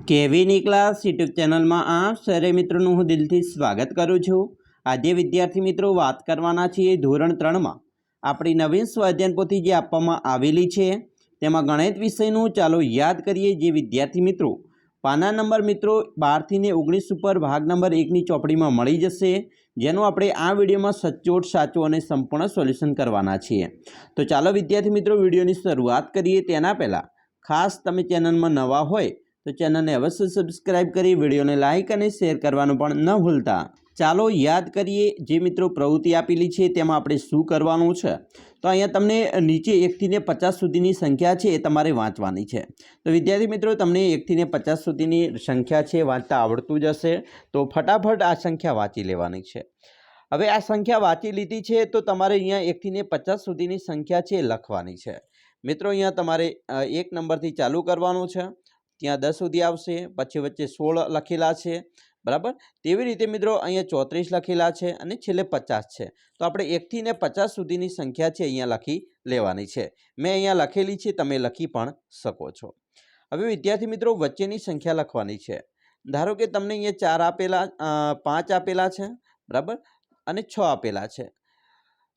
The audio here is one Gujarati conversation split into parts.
કેવીની ક્લાસ યુટ્યુબ ચેનલમાં આપ સરે મિત્રોનું હું દિલથી સ્વાગત કરું છું। આજે વિદ્યાર્થી મિત્રો વાત કરવાના છીએ ધોરણ 3માં આપણી નવીન સ્વાધ્યાયન પોથી જે આપવામાં આવેલી છે તેમાં ગણિત વિષયનું ચાલો યાદ કરીએ। જે વિદ્યાર્થી મિત્રો પાના નંબર મિત્રો 12 થી 19 ઉપર ભાગ નંબર 1ની ચોપડીમાં મળી જશે, જેનું આપણે આ વિડીયોમાં સચોટ સાચું અને સંપૂર્ણ સોલ્યુશન કરવાના છીએ। તો ચાલો વિદ્યાર્થી મિત્રો વિડીયોની શરૂઆત કરીએ। તેના પહેલાં ખાસ તમે ચેનલમાં નવા હોય तो चैनल ने अवश्य सब्सक्राइब करी, वीडियो ने लाइक और शेर करवानुं पण न भूलता। चालो याद करिए जे मित्रों प्रवृत्ति आपेली छे तेमां आपणे शुं करवानुं छे। तो अहींया तमने नीचे 1 થી 50 सुधीनी संख्या छे ए तमारे वांचवानी छे। तो विद्यार्थी मित्रों तमने 1 થી 50 सुधीनी संख्या छे वांचता आवडतुं ज हशे, तो फटाफट आ संख्या वांची लेवानी छे। हवे आ संख्या वांची लीधी छे तो तमारे अहींया 1 થી 50 सुधीनी संख्या छे लखवानी छे। मित्रों अहींया तमारे 1 नंबरथी चालू करवानुं छे, ત્યાં 10 સુધી આવશે, પછી વચ્ચે 16 લખેલા છે, બરાબર। તેવી રીતે મિત્રો અહીંયા 34 લખેલા છે અને છેલ્લે 50 છે। તો આપણે 1 થી 50 સુધીની સંખ્યા છે અહીંયા લખી લેવાની છે। મેં અહીંયા લખેલી છે, તમે લખી પણ શકો છો। હવે વિદ્યાર્થી મિત્રો વચ્ચેની સંખ્યા લખવાની છે। ધારો કે તમને અહીંયા 4 આપેલા 5 આપેલા છે, બરાબર, અને 6 આપેલા છે।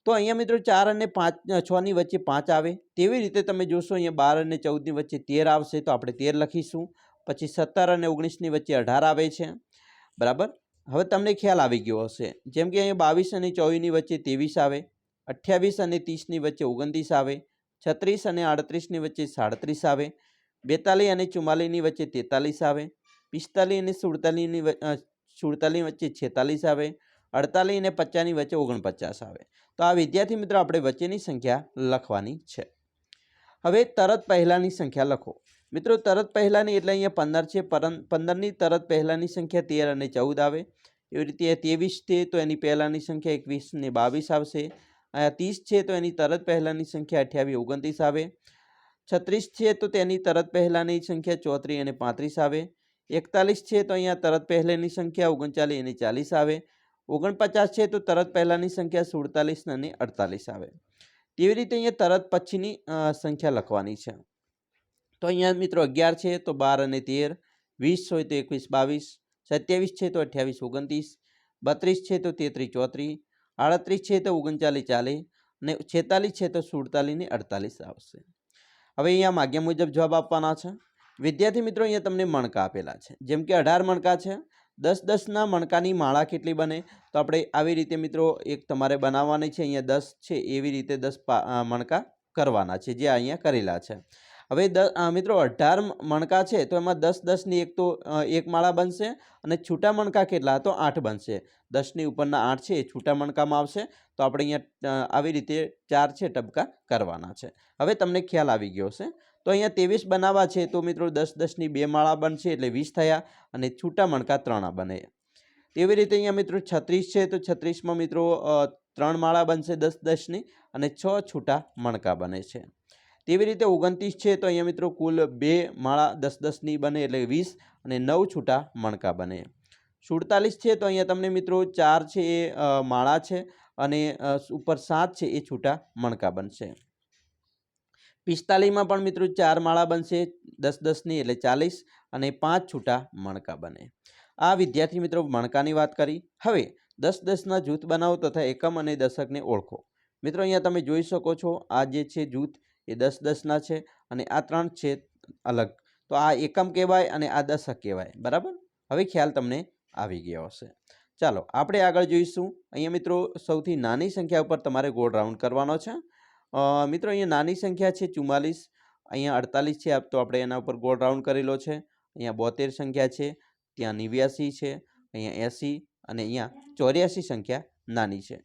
तो अहींया मित्रों 4 અને 5 6 ની વચ્ચे 5 આવે। तेवी रीते तमे जोशो अहींया 12 અને 14 ની वच्चे 13 आवशे, तो आपणे 13 लखीशुं। पछी 17 અને 19 ની वच्चे 18 आवे छे, बराबर। हवे तमने ख्याल आवी गयो हशे। जेम के अहींया 22 અને 24 ની वच्चे 23 आवे, 28 અને 30 ની वच्चे 29 आवे, 36 અને 38 ની वच्चे 37 आवे, 42 અને 44 ની वच्चे 43 आवे, 45 અને 47 ની 47 वच्चे 46 आवे, 48 અને 50 ની वच्चे 49 आवे। तो आ विद्यार्थी मित्रों आपणे वच्चेनी संख्या लखवानी छे। हवे तरत पहेलानी संख्या लखो। मित्रों तरत पहेलानी एटले अहींया 15 छे, 15 नी तरत पहेलानी संख्या 13 અને 14 आवे। एवी रीते 23 छे तो एनी पहेलानी संख्या 21 ने 22 आवशे। 30 छे तो एनी तरत पहेलानी संख्या 28 29 आवे। 36 छे तो तेनी तरत पहेलानी संख्या 34 અને 35 आवे। 41 छे तो अहींया तरत पहेलानी संख्या 39 અને 40 आवे। 49 छे तो तरत पहेलानी संख्या 47 અને 48 आवे। तेवी रीते अहींया तरत पछीनी संख्या लखवानी छे। तो अहींया मित्रों 11 छे तो 12 અને 13, 20 होय तो 21 22, 27 छे तो 28 29, 32 छे तो 33 34, 38 छे तो 39 40 અને 46 छे तो 47 ને 48 आवशे। हवे अहींया माग्या मुजब जवाब आपवाना छे। विद्यार्थी मित्रों अहींया तमने मणका आपेला छे। जेम के 18 मणका छे, 10 ना मणकानी माळा केटली बने, तो आपणे आवी रीते मित्रों एक तमारे बनाववानी छे। अहींया 10 छे एवी रीते 10 मणका करवाना छे, जे अहींया करेला छे। हवे मित्रों 18 मणका छे तो एमां 10 ની एक तो एक माळा बनशे अने छूटा मणका केटला तो 8 बनशे। 10 ની उपरना 8 छे ए छूटा मणकामां आवशे। तो आपणे अहींया आवी रीते 4 छे टपका करवाना छे। हवे तमने ख्याल आवी गयो हशे। तो अहींया 23 बनावा छे तो मित्रों 10 ની 2 माळा बनशे एटले 20 थया अने छूटा मणका 3 बने। तेवी रीते अहींया मित्रों 36 छे तो 36 मां मित्रों 3 माळा बनशे 10 ની अने 6 छूटा मणका बने छे। तेवी रीते 29 छे तो अहींया मित्रों कुल 2 माळा 10 ની बने एटले 20 અને 9 छूटा मणका बने। 47 छे तो अहींया तमने मित्रों 4 छे ए माळा छे अने उपर 7 छे ए छूटा मणका बनशे। 45 में पण मित्रों 4 माळा बनशे 10 ની एटले 40 અને 5 छूटा मणका बने। आ विद्यार्थी मित्रों मणकानी वात करी। हवे 10 ना जूथ बनावो तथा एकम अने दशक ने ओळखो। मित्रों अहींया तमे जोई शको छो आ जे छे जूथ ए 10 ना छे अने आ 3 छे अलग। तो आ एकम कहेवाय अने आ दशक कहेवाय, बराबर। हवे ख्याल तमने आवी गयो हशे। चालो आपणे आगळ जोईशुं। अहींया मित्रों सौथी नानी संख्या पर तमारे गोल राउंड करवानो छे। मित्रों अहींया नानी संख्या छे 44, अहींया 48 छे तो आपणे एना पर गोल राउंड करेलो छे। अहींया 72 संख्या छे, त्यां 89 छे, अहींया 80 અને अहींया 84 संख्या नानी छे।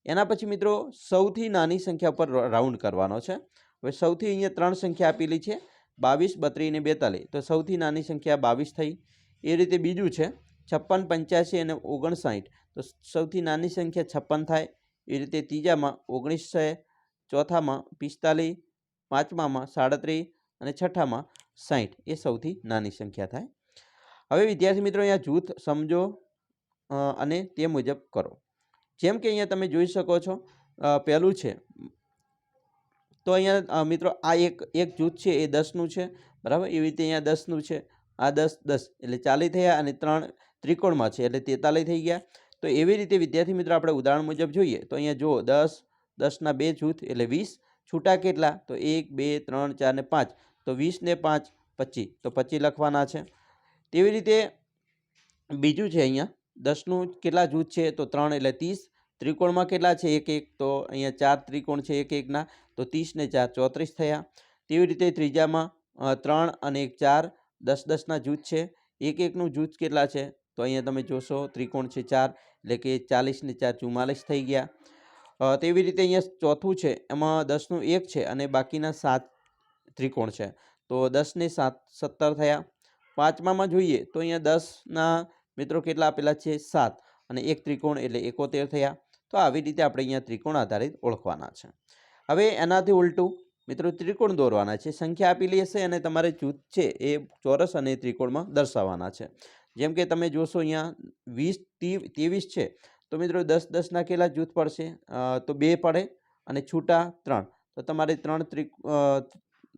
एना पछी मित्रों सौथी नानी संख्या पर राउंड करवानो छे। हवे सौथी अहींया 3 संख्या आपेली छे 22 32 અને 42, तो सौथी नानी संख्या 22 थई। ए रीते बीजुं छे 56 85 અને 59, तो सौथी नानी संख्या 56 थाय। ए रीते तीजामां 19 छे, चौथामां 45, પાંચમામાં 37 અને છઠ્ઠામાં 60 એ સૌથી નાની સંખ્યા થાય। હવે વિદ્યાર્થી મિત્રો અહીંયા જૂથ સમજો અને તે મુજબ કરો। જેમ કે અહીંયા તમે જોઈ શકો છો પહેલું છે तो अहींया मित्रों आ एक जूथ है ए 10 નું છે, बराबर। एवी रीते अहींया 10 નું છે, આ 10 10 એટલે 40 થયા અને 3 ત્રિકોણમાં છે એટલે 43 થઈ ગયા. તો એવી રીતે વિદ્યાર્થી મિત્રો આપણે ઉદાહરણ મુજબ જોઈએ તો અહીંયા જુઓ 10 10ના 2 જૂથ એટલે 20. છૂટા કેટલા? તો 1 2 3 4 ને 5. તો 20 ને 5 25. તો 25 લખવાના છે. તેવી રીતે બીજું છે અહીંયા 10નું કેટલા જૂથ છે? તો 3 એટલે 30. ત્રિકોણમાં કેટલા છે? 1 1. તો અહીંયા 4 ત્રિકોણ છે 1 1ના. તો 30 ને 4 34 થયા. તેવી રીતે ત્રીજામાં 3 અને 1 4 10 10ના જૂથ છે. 1 1નું જૂથ કેટલા છે? તો અહીંયા તમે જોશો ત્રિકોણ છે 4 એટલે કે 40 ને 4 44 થઈ ગયા. તેવી રીતે અહીંયા ચોથું છે એમાં 10નું 1 છે અને બાકીના 7 ત્રિકોણ છે. તો 10 ને 7 17 થયા. પાંચમામાં જોઈએ તો અહીંયા 10ના મિત્રો કેટલા આપેલા છે? 7 અને 1 ત્રિકોણ એટલે 71 થયા. તો આવી રીતે આપણે અહીંયા ત્રિકોણ આધારિત ઓળખવાના છે. હવે એનાથી ઉલટું મિત્રો ત્રિકોણ દોરવાના છે. સંખ્યા આપેલી હશે અને તમારે જૂથ છે એ ચોરસ અને ત્રિકોણમાં દર્શાવવાના છે. જેમ કે તમે જોશો અહીંયા 20 23 છે. તો મિત્રો 10 10ના કેટલા જૂથ પડશે? તો 2 પડે અને છૂટા 3. તો તમારે 3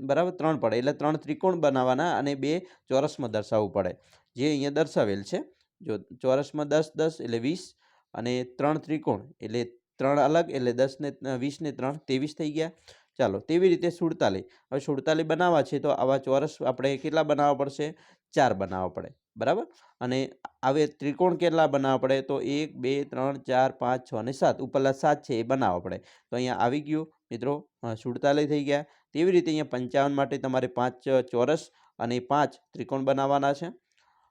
બરાબર 3 પડે એટલે 3 ત્રિકોણ બનાવવાના અને 2 ચોરસમાં દર્શાવવું પડે, જે અહીંયા દર્શાવેલ છે. જો ચોરસમાં 10 10 એટલે 20 અને 3 ત્રિકોણ એટલે 3 અલગ એટલે 10 ને 20 ને 3 23 થઈ ગયા. ચાલો તેવી રીતે 47. હવે 47 બનાવવા છે તો આવા ચોરસ આપણે કેટલા બનાવવા પડશે? 4 બનાવવા પડે, બરાબર. અને હવે ત્રિકોણ કેટલા બનાવવા પડે? તો 1 2 3 4 5 6 અને 7. ઉપરલા 7 છે એ બનાવવા પડે. તો અહીંયા આવી ગયું મિત્રો 47 થઈ ગયા. તેવી રીતે અહીંયા 55 માટે તમારે 5 ચોરસ અને 5 ત્રિકોણ બનાવવાના છે.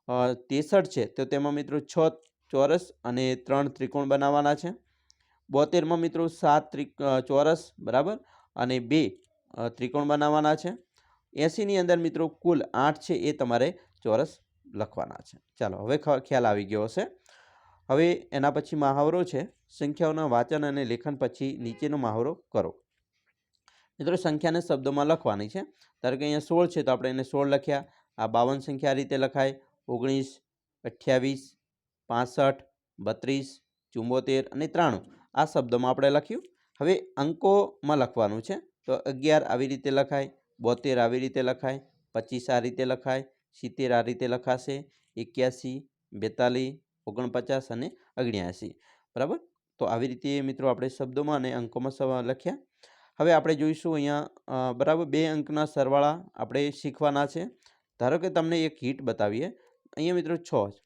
63 છે તો તેમાં મિત્રો 6 ચોરસ અને 3 ત્રિકોણ બનાવવાના છે. 72માં મિત્રો 7 ચોરસ બરાબર અને 2 ત્રિકોણ બનાવવાના છે. 80ની અંદર મિત્રો કુલ 8 છે એ તમારે ચોરસ લખવાના છે. ચાલો હવે ખ્યાલ આવી ગયો હશે. હવે એના પછી મહાવરો છે. સંખ્યાઓના વાંચન અને લેખન પછી નીચેનો મહાવરો કરો. મિત્રો સંખ્યાને શબ્દોમાં લખવાની છે. ધારો કે અહીંયા 16 છે તો આપણે એને 16 લખ્યા. આ 52 સંખ્યા આ રીતે લખાય. 19 28 65 32 74 અને 93 આ શબ્દોમાં આપણે લખ્યું. હવે અંકોમાં લખવાનું છે તો 11 આવી રીતે લખાય, 72 આવી રીતે લખાય, 25 આ રીતે લખાય, 70 આ રીતે લખાશે, 81 42 49 અને 79 બરાબર. તો આવી રીતે મિત્રો આપણે શબ્દોમાં અને અંકોમાં લખ્યા. હવે આપણે જોઈશું અહીંયા બરાબર 2 અંકના સરવાળા આપણે શીખવાના છે. ધારો કે તમને એક હિટ બતાવીએ. અહીંયા મિત્રો 6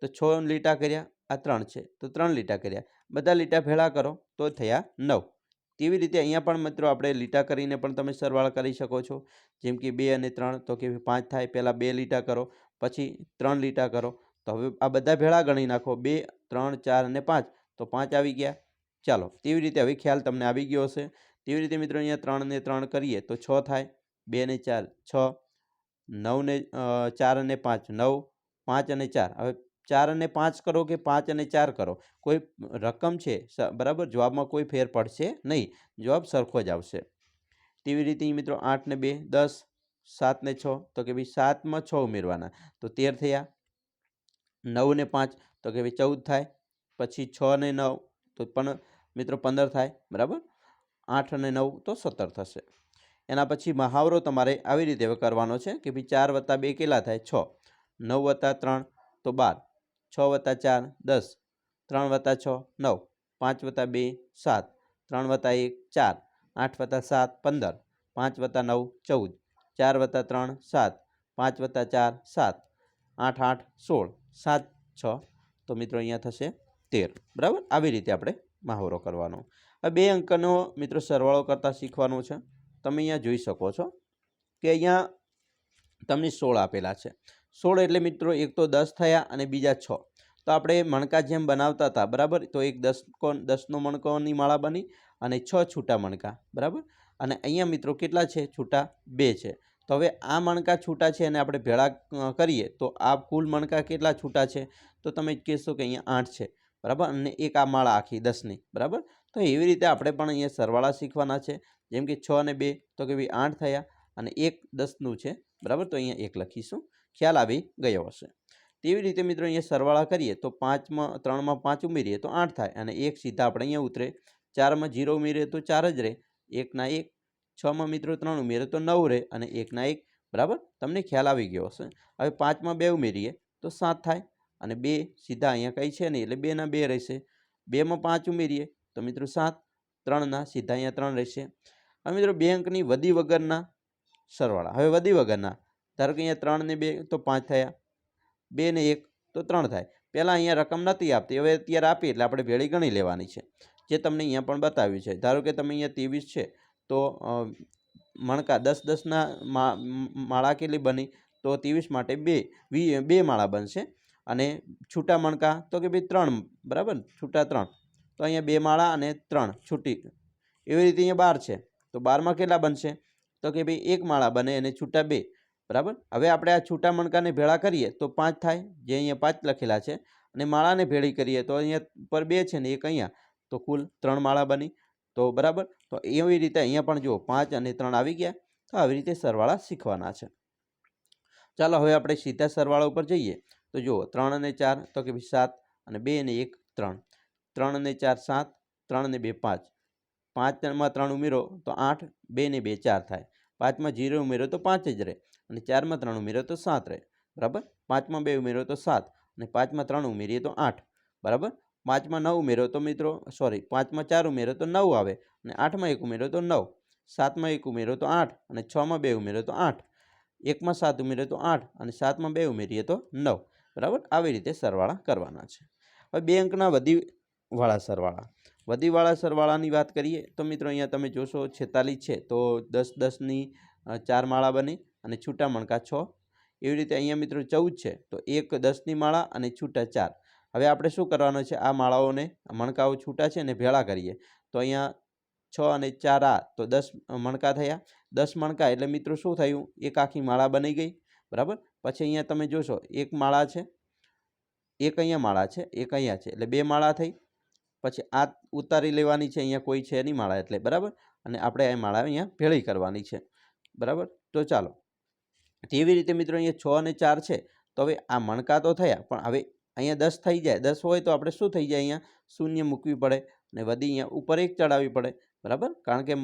તો 6 લીટા કર્યા. આ 3 છે તો 3 લીટા કર્યા. બધા લીટા ભેળા કરો તો થયા 9. તેવી રીતે અહીંયા પણ મિત્રો આપણે લીટા કરીને પણ તમે સરવાળા કરી શકો છો. જેમ કે 2 અને 3 તો કે 5 થાય. પહેલાં 2 લીટા કરો પછી 3 લીટા કરો. તો હવે આ બધા ભેળા ગણી નાખો. 2 3 4 અને 5 તો 5 આવી ગયા. ચાલો તેવી રીતે હવે ખ્યાલ તમને આવી ગયો હશે. તેવી રીતે મિત્રો અહીંયા 3 ને 3 કરીએ તો 6 થાય. 2 ને 4 6, 9 ને 4 અને 5 9, 5 અને 4. હવે 4 અને 5 કરો કે 5 અને 4 કરો, કોઈ રકમ છે બરાબર, જવાબમાં કોઈ ફેર પડશે નહીં, જવાબ સરખો જ આવશે. તેવી રીતે મિત્રો 8 ને 2 10, 7 ને 6 તો કે ભાઈ 7માં 6 ઉમેરવાના તો 13 થયા. 9 ને 5 તો કે ભાઈ 14 થાય. પછી 6 ને 9 તો પણ મિત્રો 15 થાય બરાબર. 8 અને 9 તો 17 થશે. એના પછી મહાવરો તમારે આવી રીતે કરવાનો છે કે ભાઈ 4 + 2 કેટલા થાય? 6. 9 + 3 તો 12. 6 + 4 10. 3 + 6 9. 5 + 2 7. 3 + 1 4. 8 + 7 15. 5 + 9 14. 4 + 3 7. 5 + 4 7. 8 8 16. 7 6 તો મિત્રો અહીંયા થશે 13 બરાબર. આવી રીતે આપણે મહાવરો કરવાનો. આ 2 અંકનો મિત્રો સરવાળો કરતાં શીખવાનું છે. તમે અહીંયા જોઈ શકો છો કે અહીંયા તમને 16 આપેલા છે. 16 એટલે મિત્રો એક તો 10 થયા અને બીજા 6. તો આપણે મણકા જેમ બનાવતા હતા બરાબર, તો એક 10નો મણકાની માળા બની અને 6 છૂટા મણકા બરાબર. અને અહીંયા મિત્રો કેટલા છે? છૂટા 2 છે. તો હવે આ મણકા છૂટા છે અને આપણે ભેળા કરીએ તો આ કુલ મણકા કેટલા છૂટા છે? તો તમે કહેશો કે અહીંયા 8 છે બરાબર. અને એક આ માળા આખી 10ની બરાબર. તો એવી રીતે આપણે પણ અહીંયા સરવાળા શીખવાના છે. જેમ કે 6 અને 2 તો કે ભાઈ 8 થયા અને એક 10નું છે બરાબર. તો અહીંયા 1 લખીશું. ખ્યાલ આવી ગયો હશે. તેવી રીતે મિત્રો અહીંયા સરવાળા કરીએ તો 5માં 3માં 5 ઉમેરીએ તો 8 થાય અને 1 સીધા આપણે અહીંયા ઉતરે. 4માં 0 ઉમેરીએ તો 4 જ રહે, 1ના 1. 6માં મિત્રો 3 ઉમેરીએ તો 9 રહે અને 1ના 1. બરાબર, તમને ખ્યાલ આવી ગયો હશે. હવે 5માં 2 ઉમેરીએ તો 7 થાય અને 2 સીધા અહીંયા કંઈ છે નહીં એટલે 2ના 2 રહેશે. 2માં 5 ઉમેરીએ તો મિત્રો 7, 3ના સીધા અહીંયા 3 રહેશે. હવે મિત્રો બે અંકની વધી વગરના સરવાળા. હવે વધી વગરના ધારો કે અહીંયા 3 ને 2 તો 5 થયા, 2 ને 1 તો 3 થાય. પહેલાં અહીંયા રકમ નથી આપતી, હવે અત્યારે આપી એટલે આપણે ભેળી ગણી લેવાની છે, જે તમને અહીંયા પણ બતાવ્યું છે. ધારો કે તમે અહીંયા 23 છે તો મણકા 10-10ના માળા કેટલી બની તો 23 માટે 2 માળા બનશે. અને છૂટા મણકા તો કે ભાઈ 3, બરાબર, છૂટા 3 તો અહીંયા 2 માળા અને 3 છૂટી. એવી રીતે અહીંયા 12 છે તો 12માં કેટલા બનશે તો કે ભાઈ 1 માળા બને અને છૂટા 2, બરાબર. હવે આપણે આ છૂટા મણકાને ભેળા કરીએ તો 5 થાય, જે અહીંયા 5 લખેલા છે, અને માળાને ભેળી કરીએ તો અહીંયા પર 2 છે ને 1 અહીંયા, તો કુલ 3 માળા બની. તો બરાબર, તો એવી રીતે અહીંયા પણ જુઓ 5 અને 3 આવી ગયા. તો આવી રીતે સરવાળા શીખવાના છે. ચાલો હવે આપણે સીધા સરવાળા ઉપર જઈએ તો જુઓ 3 અને 4 તો કે ભાઈ 7 અને 2 અને 1 3, 3 અને 4 7, 3 અને 2 5, 5માં 3 ઉમેરો તો 8, 2 ને 2 4 થાય, 5માં 0 ઉમેરો તો 5 જ રહે, અને 4માં 3 ઉમેરો તો 7 રહે, બરાબર. 5માં 2 ઉમેરો તો 7 અને 5માં 3 ઉમેરીએ તો 8, બરાબર. 5માં 9 ઉમેરો તો મિત્રો 5માં 4 ઉમેરો તો 9 આવે, અને 8માં 1 ઉમેરો તો 9, 7માં 1 ઉમેરો તો 8 અને 6માં 2 ઉમેરો તો 8, 1માં 7 ઉમેરો તો 8 અને 7માં 2 ઉમેરીએ તો 9, બરાબર. આવી રીતે સરવાળા કરવાના છે. હવે બે અંકના વધીવાળા સરવાળા. વધીવાળા સરવાળાની વાત કરીએ તો મિત્રો અહીંયા તમે જોશો 46 છે તો 10-10ની 4 માળા બને અને છૂટા મણકા 6. એવી રીતે અહીંયા મિત્રો 14 છે તો 1 10ની માળા અને છૂટા 4. હવે આપણે શું કરવાનું છે, આ માળાઓને મણકાઓ છૂટા છે ને ભેળા કરીએ તો અહીંયા 6 અને 4 આ તો 10 મણકા થયા. 10 મણકા એટલે મિત્રો શું થયું, એક આખી માળા બની ગઈ, બરાબર. પછી અહીંયા તમે જોશો એક માળા છે, એક અહીંયા માળા છે, એક અહીંયા છે એટલે 2 માળા થઈ. પછી આ ઉતારી લેવાની છે, અહીંયા કોઈ છે નહીં માળા એટલે, બરાબર. અને આપણે આ માળા અહીંયા ભેળી કરવાની છે, બરાબર. તો ચાલો તેવી રીતે મિત્રો અહીંયા 6 અને 4 છે તો હવે આ મણકા તો થયા, પણ હવે અહીંયા 10 થઈ જાય. 10 હોય તો આપણે શું થઈ જાય, અહીંયા શૂન્ય મૂકવી પડે અને વધી અહીંયા ઉપર 1 ચડાવવી પડે, બરાબર, કારણ કે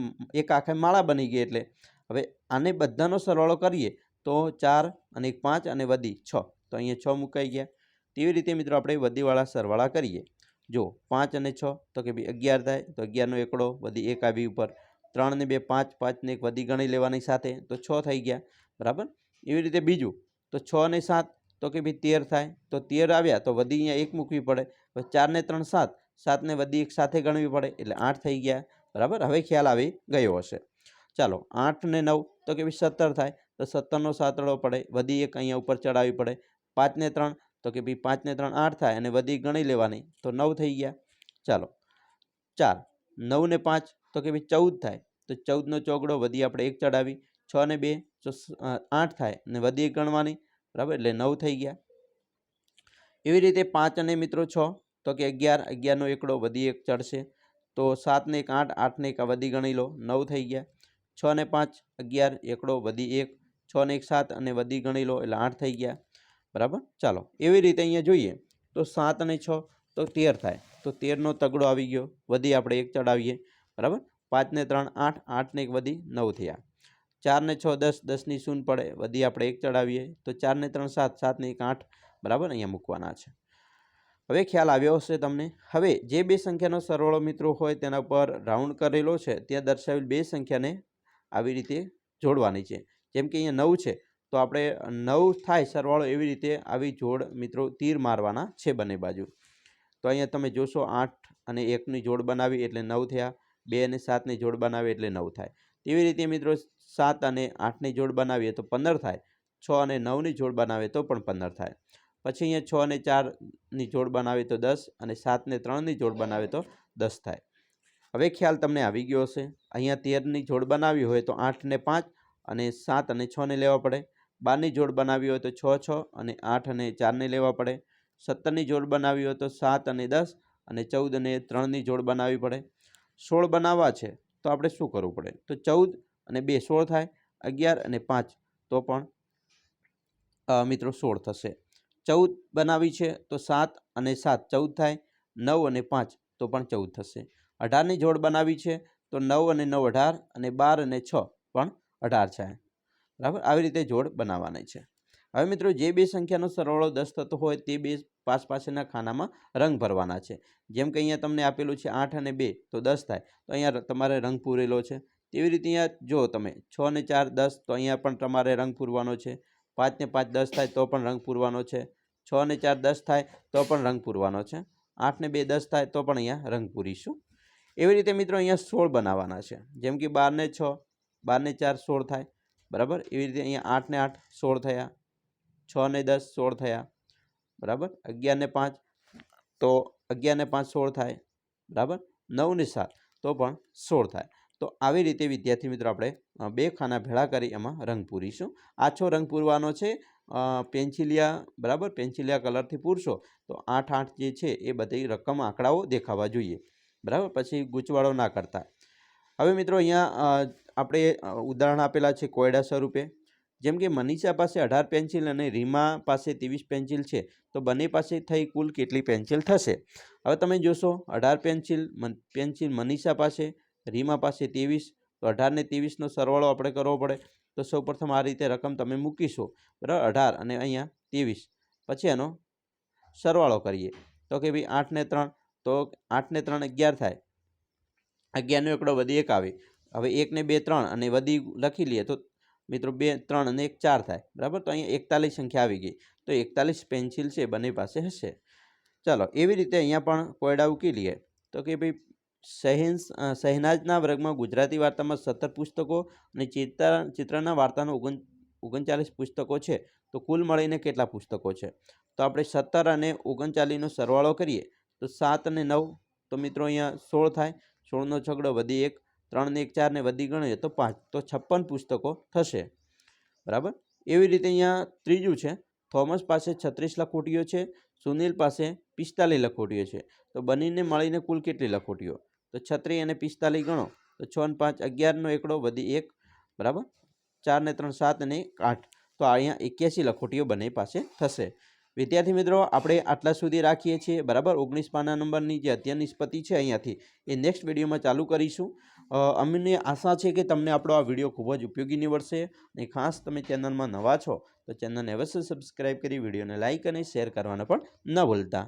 એક આખી માળા બની ગઈ. એટલે હવે આને બધાનો સરવાળો કરીએ તો 4 અને 1 5 અને વધી 6 તો અહીંયા 6 મુકાઈ ગયા. તેવી રીતે મિત્રો આપણે વધીવાળા સરવાળા કરીએ. જો 5 અને 6 તો કે ભાઈ 11 થાય તો 11નો એકડો વધી 1 આવી ઉપર, 3 ને 2 5, 5 ને 1 વધી ગણી લેવાની સાથે તો 6 થઈ ગયા, બરાબર. એવી રીતે બીજું તો 6 અને 7 તો કે ભાઈ 13 થાય તો 13 આવ્યા તો વધી અહીંયા 1 મૂકવી પડે. પછી 4 ને 3 7, 7 ને વધી 1 સાથે ગણવી પડે એટલે 8 થઈ ગયા, બરાબર. હવે ખ્યાલ આવી ગયો હશે. ચાલો 8 ને 9 તો કે ભાઈ 17 થાય તો 17નો સાતડો પડે, વધી 1 અહીંયા ઉપર ચડાવવી પડે. 5 ને 3 તો કે ભાઈ 5 ને 3 8 થાય અને વધી ગણી લેવાની તો 9 થઈ ગયા. ચાલો 4, 9 ને 5 તો કે ભાઈ 14 થાય તો 14નો ચોગડો વધી આપણે 1 ચડાવી. 6 ને 2 તો 8 થાય અને વધી 1 ગણવાની, બરાબર, એટલે 9 થઈ ગયા. એવી રીતે 5 અને મિત્રો 6 તો કે 11, 11નો એકડો વધી 1 ચડશે તો 7 ને 1 8, 8 ને 1 વધી ગણી લો 9 થઈ ગયા. 6 ને 5 11, એકડો વધી 1, 6 ને 1 7 અને વધી ગણી લો એટલે 8 થઈ ગયા, બરાબર. ચાલો એવી રીતે અહીંયા જોઈએ તો 7 અને 6 તો 13 થાય તો 13નો તગડો આવી ગયો, વધી આપણે 1 ચડાવીએ, બરાબર. 5 ને 3 8, 8 ને 1 વધી 9 થયા. 4 ને 6 10, 10ની શૂન પડે, વધી આપણે 1 ચડાવીએ તો 4 ને 3 7, 7 ને 1 8, બરાબર, અહીંયા મૂકવાના છે. હવે ખ્યાલ આવ્યો હશે તમને. હવે જે બે સંખ્યાનો સરવાળો મિત્રો હોય તેના પર રાઉન્ડ કરેલો છે ત્યાં દર્શાવેલ બે સંખ્યાને આવી રીતે જોડવાની છે. જેમ કે અહીંયા 9 છે તો આપણે 9 થાય સરવાળો એવી રીતે આવી જોડ મિત્રો તીર મારવાના છે બંને બાજુ. તો અહીંયા તમે જોશો 8 અને 1ની જોડ બનાવી એટલે 9 થયા, 2 અને 7ની જોડ બનાવી એટલે 9 થાય. તેવી રીતે મિત્રો 7 અને 8ની જોડ બનાવીએ તો 15 થાય, 6 અને 9ની જોડ બનાવીએ તો પણ 15 થાય. પછી અહીંયા 6 અને 4ની જોડ બનાવીએ તો 10 અને 7 ને 3ની જોડ બનાવીએ તો 10 થાય. હવે ખ્યાલ તમને આવી ગયો હશે. અહીંયા 13ની જોડ બનાવી હોય તો 8 ને 5 અને 7 અને 6ને લેવા પડે. 12ની જોડ બનાવી હોય તો 6 6 અને 8 અને 4ને લેવા પડે. 17ની જોડ બનાવી હોય તો 7 અને 10 અને 14 અને 3ની જોડ બનાવવી પડે. 16 બનાવવા છે તો આપણે શું કરવું પડે તો 14 અને 2 16 થાય, 11 અને 5 તો પણ મિત્રો 16 થશે. 14 બનાવી છે તો 7 અને 7 14 થાય, 9 અને 5 તો પણ 14 થશે. 18ની જોડ બનાવી છે તો 9 અને 9 18 અને 12 અને 6 પણ 18 થાય. બરાબર, આવી રીતે જોડ બનાવવાની છે. હવે મિત્રો જે બે સંખ્યાનો સરવાળો 10 થતો હોય તે બે પાછળના ખાનામાં રંગ ભરવાના છે. જેમ કે અહીંયા તમને આપેલું છે 8 અને 2 તો 10 થાય, તો અહીંયા તમારે રંગ પૂરેલો છે. તેવી રીતે અહીંયા જો તમે 6 અને 4 10 તો અહીંયા પણ તમારે રંગ પૂરવાનો છે. 5 ને 5 10 થાય તો પણ રંગ પૂરવાનો છે. 6 અને 4 10 થાય તો પણ રંગ પૂરવાનો છે. 8 ને 2 10 થાય તો પણ અહીંયા રંગ પૂરીશું. એવી રીતે મિત્રો અહીંયા 16 બનાવવાના છે. જેમ કે 12 ને 6 12 ને 4 16 થાય, બરાબર. એવી રીતે અહીંયા 8 ને 8 16 થયા, 6 ને 10 16 થયા, બરાબર. 11 ને 5 તો 11 ને 5 16 થાય, બરાબર. 9 ને 7 તો પણ 16 થાય. તો આવી રીતે વિદ્યાર્થી મિત્રો આપણે બે ખાના ભેળા કરી એમાં રંગ પૂરીશું. આછો રંગ પૂરવાનો છે પેન્સિલિયા, બરાબર. પેન્સિલિયા કલરથી પૂરશો તો 8 8 જે છે એ બધી રકમ આંકડાઓ દેખાવા જોઈએ, બરાબર. પછી ગૂંચવાળો ના કરતા. હવે મિત્રો અહીંયા આપણે ઉદાહરણ આપેલા છે કોયડા સ્વરૂપે. જેમ કે મનીષા પાસે 18 પેન્સિલ અને રીમા પાસે 23 પેન્સિલ છે, તો બંને પાસે થઈ કુલ કેટલી પેન્સિલ થશે? હવે તમે જોશો 18 પેન્સિલ મનીષા પાસે, રીમા પાસે 23, તો 18 ને 23નો સરવાળો આપણે કરવો પડે. તો સૌપ્રથમ આ રીતે રકમ તમે મૂકીશો, બરાબર. 18 અને અહીંયા 23, પછી એનો સરવાળો કરીએ તો કે ભાઈ 8 ને 3 તો 8 ને 3 11 થાય, 11નો એકડો વધી 1 આવે. હવે 1 ને 2 3 અને વધી લખી લઈએ તો મિત્રો 2 3 અને 1 4 થાય, બરાબર. તો અહીંયા 41 સંખ્યા આવી ગઈ. તો 41 પેન્સિલ છે બંને પાસે હશે. ચાલો એવી રીતે અહીંયા પણ કોયડા ઉકેલીએ તો કે ભાઈ શહેનાજના વર્ગમાં ગુજરાતી વાર્તામાં 17 પુસ્તકો અને ચિત્રના વાર્તાનો 39 પુસ્તકો છે, તો કુલ મળીને કેટલા પુસ્તકો છે? તો આપણે 17 અને 39નો સરવાળો કરીએ તો 7 અને 9 તો મિત્રો અહીંયા 16 થાય. 16નો છગડો વધી 1, 3 ને 1 4 ને વધી ગણીએ તો 5, તો 56 પુસ્તકો થશે, બરાબર. એવી રીતે અહીંયા ત્રીજું છે, થોમસ પાસે 36 લખોટીઓ છે, સુનિલ પાસે 45 લખોટીઓ છે, તો બંનેને મળીને કુલ કેટલી લખોટીઓ? તો 36 અને 45 ગણો તો 6 અને 5 11નો એકડો વધી 1, બરાબર. 4 ને 3 7 અને 8, તો અહીંયા 81 લખોટીઓ બંને પાસે થશે. વિદ્યાર્થી મિત્રો આપણે આટલા સુધી રાખીએ છીએ, બરાબર. 19 પાના નંબરની જે અધ્યયન નિષ્પત્તિ છે અહીંયાથી એ નેક્સ્ટ વિડીયોમાં ચાલુ કરીશું. અમને આશા છે કે તમને આપણો આ વિડીયો ખૂબ જ ઉપયોગી નીવડશે. અને ખાસ તમે ચેનલમાં નવા છો તો ચેનલને અવશ્ય સબસ્ક્રાઈબ કરી વિડીયોને લાઇક અને શેર કરવાને પણ ન ભૂલતા.